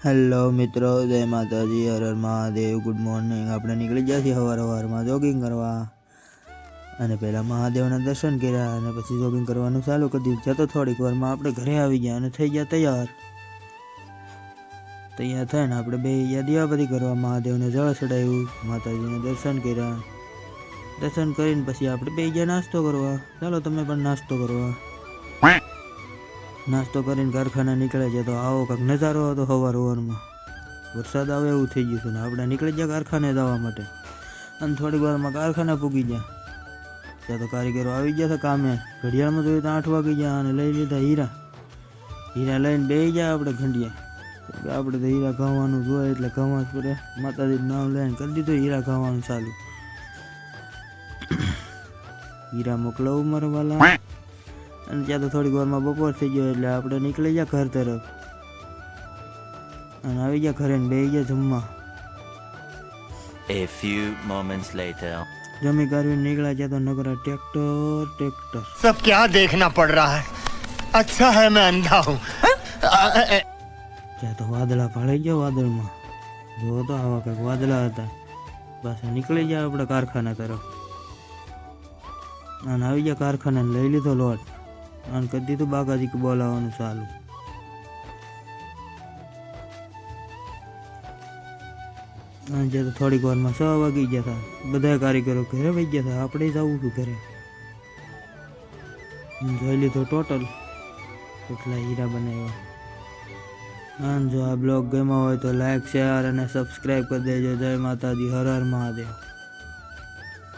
Hello મિત્રો, જય માતાજી, હર હર મહાદેવ. Good morning. આપણે નીકળી ગયા છીએ સવારમાં જોગિંગ કરવા. અને પહેલાં મહાદેવના દર્શન કર્યા અને પછી જોગિંગ કરવાનું ચાલુ કરી દીધું. જતો થોડીક વારમાં આપણે ઘરે આવી ગયા અને થઈ ગયા તૈયાર થઈને આપણે બે ગયા દિવાબત્તી કરવા. મહાદેવને જળ ચડાવ્યું, માતાજીને દર્શન કર્યા. દર્શન કરીને પછી આપણે બે ગયા નાસ્તો કરવા. ચાલો તમે પણ નાસ્તો કરવા. નાસ્તો કરીને કારખાના નીકળે છે તો આવો કંઈક નજારો હતો. સવારમાં વરસાદ આવે એવું થઈ ગયું હતું ને આપણે નીકળી ગયા કારખાને જવા માટે. અને થોડીક વારમાં કારખાને પૂગી ગયા. ત્યાં તો કારીગરો આવી ગયા હતા કામે. ઘડિયાળમાં જોયું તો 8 વાગી ગયા અને લઈ લીધા હીરા લઈને બેસી ગયા આપણે ઘંટિયા. આપણે તો હીરા ખાવાનું જોઈએ એટલે ખાવા જ પડે. માતાજીનું નામ લઈને કરી દીધું હીરા ખાવાનું ચાલુ. હીરા મોકલાવું મારા વાલા. અને ત્યાં તો થોડીક વારમાં બપોર થઈ ગયો એટલે આપણે નીકળી ગયા ઘર તરફ અને આવી ગયા ઘરે ને બેસી ગયા જમવા. A few moments later. જમી કરીને નીકળ્યા ત્યાં તો નગરા ટ્રેક્ટર. सब क्या देखना पड़ रहा है? अच्छा है मैं अंधा हूँ. ત્યાં તો વાદળા ફાળી ગયા. વાદળમાં જો તો આવા કંઈક વાદળા હતા. પાછા નીકળી ગયા આપણે કારખાના તરફ અને આવી ગયા કારખાને લઈ લીધો લોટ અને કરી દીધું બાકાજી બોલાવવાનું ચાલુ. અને જે તો થોડીક વારમાં 6 વાગી ગયા હતા. બધા કારીગરો ઘરે વહી ગયા હતા. આપણે જવું હતું ઘરે. જોઈ લીધો ટોટલ કેટલા હીરા બનાવ્યા. અને જો આ બ્લોગ ગમ્યો હોય તો લાઈક, શેર અને સબસ્ક્રાઈબ કરી દેજો. જય માતાજી, હર હર મહાદેવ.